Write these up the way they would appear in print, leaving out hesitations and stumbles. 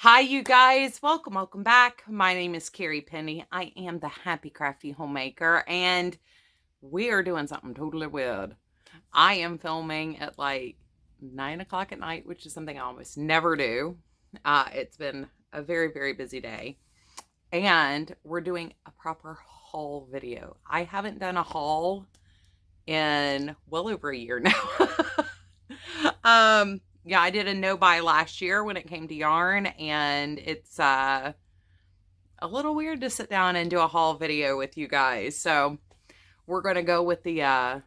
Hi, you guys. Welcome back. My name is Carrie Penny. I am the Happy Crafty Homemaker, and we are doing something totally weird. I am filming at like 9 o'clock at night, which is something I almost never do. It's been a very busy day, and we're doing a proper haul video. I haven't done a haul in well over a year now. Yeah, I did a no buy last year when it came to yarn, and it's a little weird to sit down and do a haul video with you guys. So we're going to go with the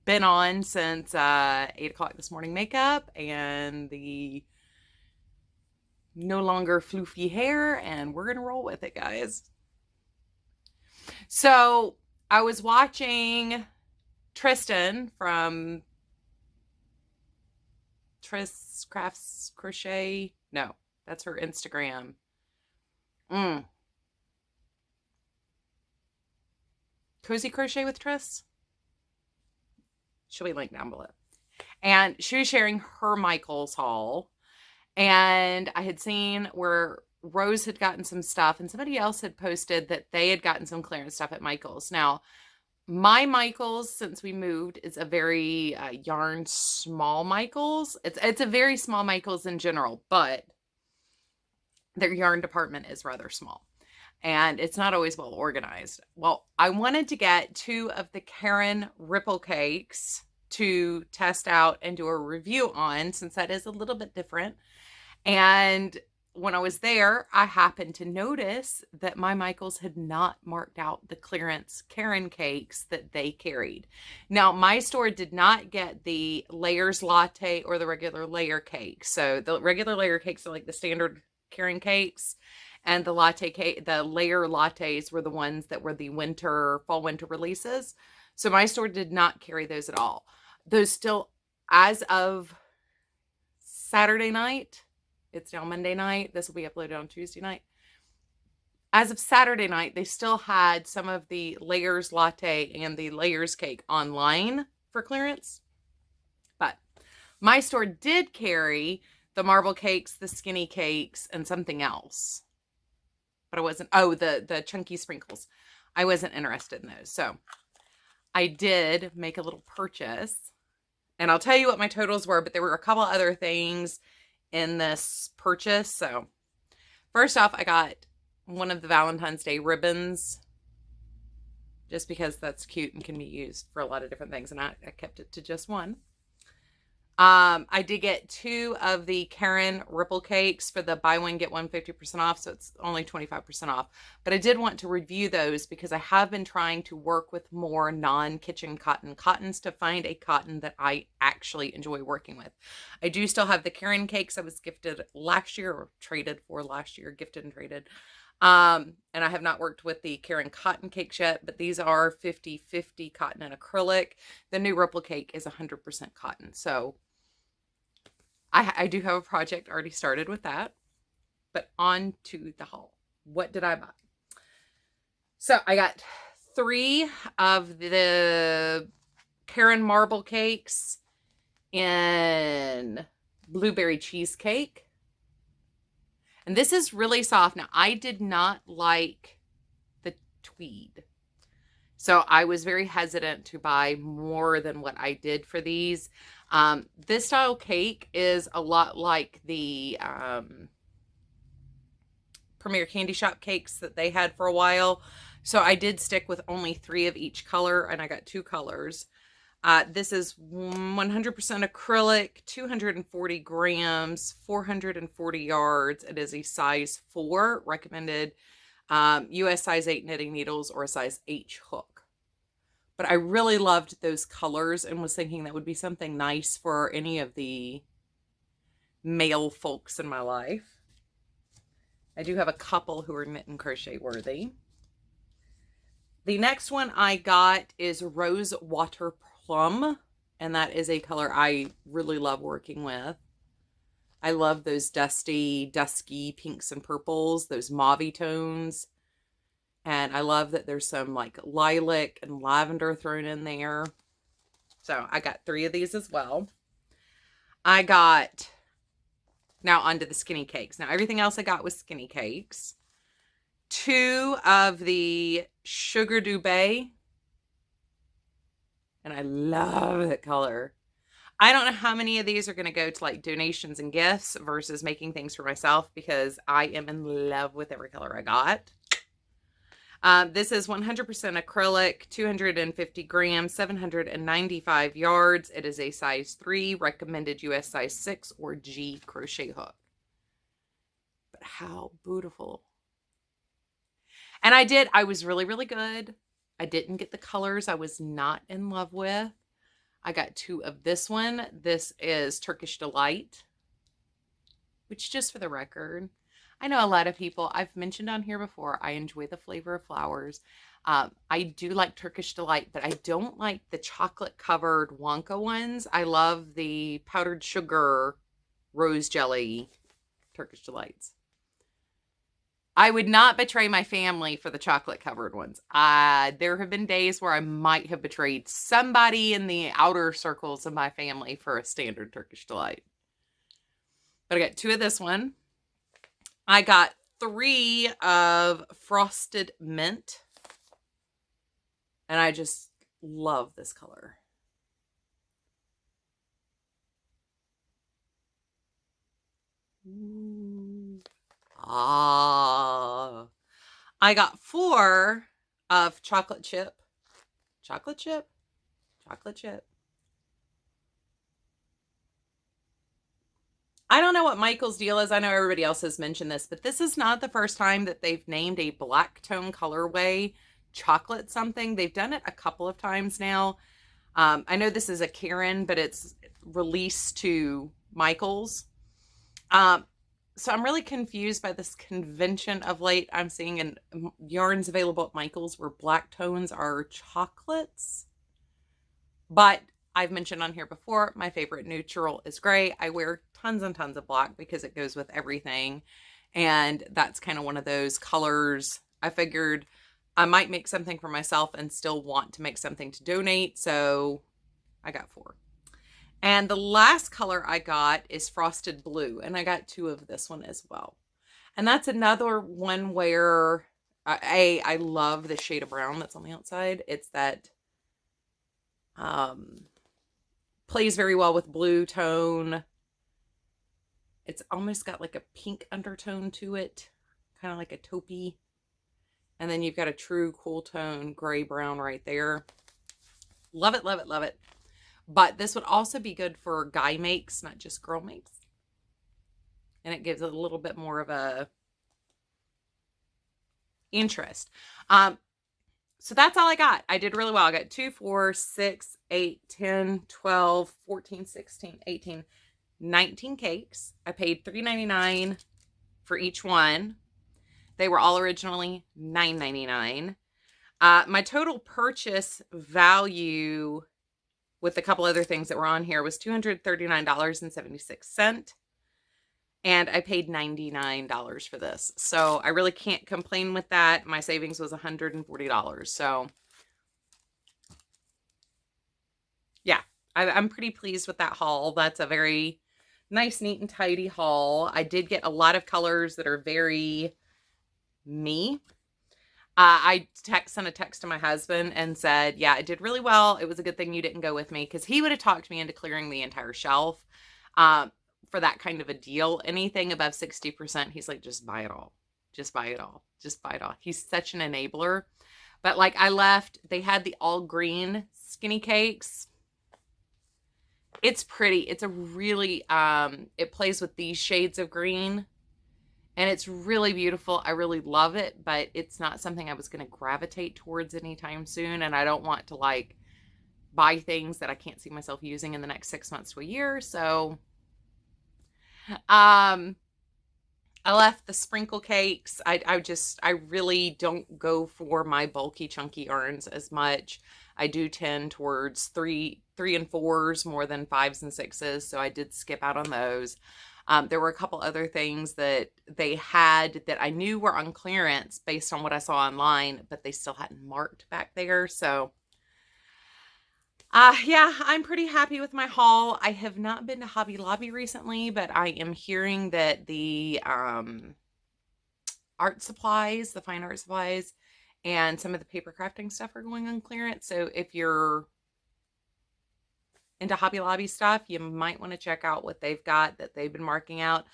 been on since 8 o'clock this morning makeup and the no longer floofy hair, and we're going to roll with it, guys. So I was watching Tristan from Tris Crafts Crochet. No, that's her Instagram. Cozy Crochet with Tris. She'll be linked down below. And she was sharing her Michaels haul. And I had seen where Rose had gotten some stuff, and somebody else had posted that they had gotten some clearance stuff at Michaels. Now, my Michaels, since we moved, is a very yarn small Michaels. It's a very small Michaels in general, but their yarn department is rather small. And it's not always well organized. Well, I wanted to get 2 of the Caron ripple cakes to test out and do a review on, since that is a little bit different. And when I was there, I happened to notice that my Michaels had not marked out the clearance Caron cakes that they carried. Now, my store did not get the layers latte or the regular layer cake. So the regular layer cakes are like the standard Caron cakes, and the latte cake, the layer lattes were the ones that were the fall winter releases. So my store did not carry those at all. Those still, as of Saturday night, it's now Monday night. This will be uploaded on Tuesday night. As of Saturday night, they still had some of the layers latte and the layers cake online for clearance. But my store did carry the marble cakes, the skinny cakes, and something else. But I wasn't, the chunky sprinkles. I wasn't interested in those. So I did make a little purchase, and I'll tell you what my totals were, but there were a couple other things in this purchase. So first off, I got one of the Valentine's Day ribbons, just because that's cute and can be used for a lot of different things, and I kept it to just one. I did get 2 of the Caron ripple cakes for the buy one get one 50% off, so it's only 25% off. But I did want to review those because I have been trying to work with more non-kitchen cottons to find a cotton that I actually enjoy working with. I do still have the Caron cakes I was gifted last year, or traded for last year, gifted and traded. And I have not worked with the Caron cotton cakes yet, but these are 50-50 cotton and acrylic. The new ripple cake is 100% cotton. So I do have a project already started with that. But on to the haul. What did I buy? So I got 3 of the Caron marble cakes in blueberry cheesecake. And this is really soft. Now, I did not like the tweed, so I was very hesitant to buy more than what I did for these. This style cake is a lot like the Premier Candy Shop cakes that they had for a while. So I did stick with only 3 of each color, and I got 2 colors. This is 100% acrylic, 240 grams, 440 yards. It is a size 4, recommended US size 8 knitting needles or a size H hook. But I really loved those colors and was thinking that would be something nice for any of the male folks in my life. I do have a couple who are knit and crochet worthy. The next one I got is Rose Water Plum, and that is a color I really love working with. I love those dusky pinks and purples, those mauve tones. And I love that there's some like lilac and lavender thrown in there. So I got 3 of these as well. I got Now onto the skinny cakes. Now everything else I got was skinny cakes. 2 of the Sugar Duvet. And I love that color. I don't know how many of these are going to go to like donations and gifts versus making things for myself because I am in love with every color I got. This is 100% acrylic, 250 grams, 795 yards. It is a size 3, recommended US size 6 or G crochet hook. But how beautiful. And I was really, really good. I didn't get the colors I was not in love with. I got 2 of this one. This is Turkish Delight, which just for the record, I know a lot of people, I've mentioned on here before, I enjoy the flavor of flowers. I do like Turkish Delight, but I don't like the chocolate covered Wonka ones. I love the powdered sugar rose jelly Turkish Delights. I would not betray my family for the chocolate covered ones. There have been days where I might have betrayed somebody in the outer circles of my family for a standard Turkish Delight. But I got 2 of this one. I got 3 of Frosted Mint. And I just love this color. Ooh. I got 4 of chocolate chip. Chocolate chip? Chocolate chip. I don't know what Michael's deal is. I know everybody else has mentioned this, but this is not the first time that they've named a black tone colorway chocolate something. They've done it a couple of times now. I know this is a Caron, but it's released to Michael's. So I'm really confused by this convention of late. I'm seeing in yarns available at Michael's where black tones are chocolates. But I've mentioned on here before, my favorite neutral is gray. I wear tons and tons of black because it goes with everything. And that's kind of one of those colors. I figured I might make something for myself and still want to make something to donate. So I got 4. And the last color I got is Frosted Blue. And I got 2 of this one as well. And that's another one where I love the shade of brown that's on the outside. It's that plays very well with blue tone. It's almost got like a pink undertone to it, kind of like a taupey. And then you've got a true cool tone gray brown right there. Love it, love it, love it. But this would also be good for guy makes, not just girl makes. And it gives it a little bit more of a interest. So that's all I got. I did really well. I got 2, 4, 6, 8, 10, 12, 14, 16, 18, 19 cakes. I paid $3.99 for each one. They were all originally $9.99. My total purchase value with a couple other things that were on here was $239.76. And I paid $99 for this. So I really can't complain with that. My savings was $140. So yeah, I'm pretty pleased with that haul. That's a very nice, neat, and tidy haul. I did get a lot of colors that are very me. I sent a text to my husband and said, yeah, I did really well. It was a good thing you didn't go with me because he would have talked me into clearing the entire shelf. For that kind of a deal. Anything above 60%, he's like, just buy it all. Just buy it all. Just buy it all. He's such an enabler. But like I left, they had the all green skinny cakes. It's pretty. It's a really, it plays with these shades of green. And it's really beautiful. I really love it. But it's not something I was going to gravitate towards anytime soon. And I don't want to like buy things that I can't see myself using in the next 6 months to a year. So I left the sprinkle cakes. I really don't go for my bulky chunky yarns as much. I do tend towards 3 and 4s more than 5s and 6s. So I did skip out on those. There were a couple other things that they had that I knew were on clearance based on what I saw online, but they still hadn't marked back there. So Yeah, I'm pretty happy with my haul. I have not been to Hobby Lobby recently, but I am hearing that the art supplies, the fine art supplies, and some of the paper crafting stuff are going on clearance. So if you're into Hobby Lobby stuff, you might want to check out what they've got that they've been marking out.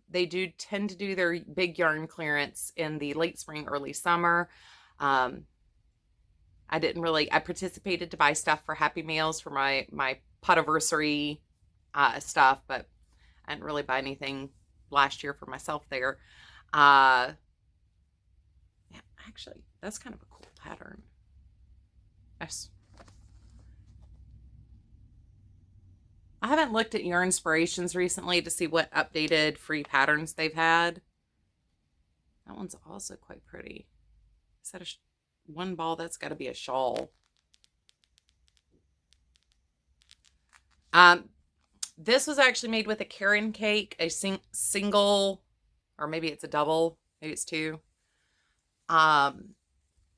They do tend to do their big yarn clearance in the late spring, early summer. I participated to buy stuff for Happy Meals for my potiversary stuff, but I didn't really buy anything last year for myself there. Yeah, actually, that's kind of a cool pattern. Yes. I haven't looked at Yarn Inspirations recently to see what updated free patterns they've had. That one's also quite pretty. Is that one ball? That's got to be a shawl. This was actually made with a Caron cake, a single, or maybe it's a double, maybe it's two. And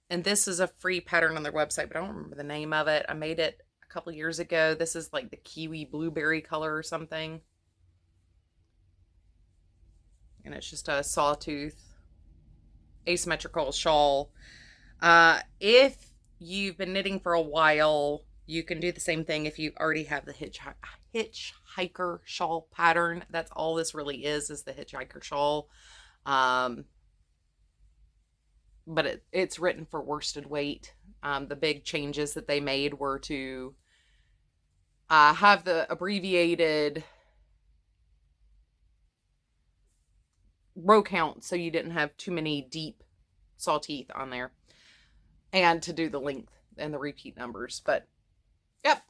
this is a free pattern on their website, but I don't remember the name of it. I made it a couple years ago. This is like the kiwi blueberry color or something. And it's just a sawtooth asymmetrical shawl. If you've been knitting for a while, you can do the same thing if you already have the hitchhiker shawl pattern. That's all this really is the hitchhiker shawl. But it's written for worsted weight. The big changes that they made were to have the abbreviated row count so you didn't have too many deep saw teeth on there, and to do the length and the repeat numbers. But yep,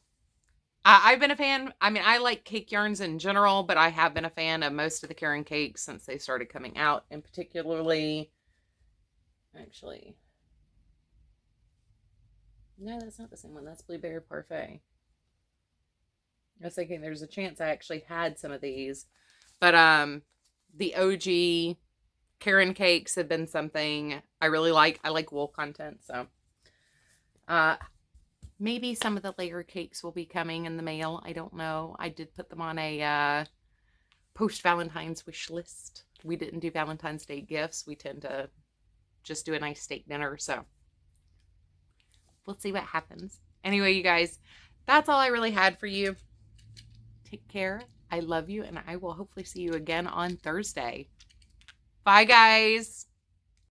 I've been a fan. I mean, I like cake yarns in general, but I have been a fan of most of the Caron cakes since they started coming out, and particularly, actually, no, that's not the same one. That's Blueberry Parfait. I was thinking there's a chance I actually had some of these, but the OG Caron cakes have been something I really like. I like wool content, so maybe some of the layer cakes will be coming in the mail. I don't know. I did put them on a post-Valentine's wish list. We didn't do Valentine's Day gifts. We tend to just do a nice steak dinner, so we'll see what happens. Anyway, you guys, that's all I really had for you. Take care. I love you, and I will hopefully see you again on Thursday. Bye, guys.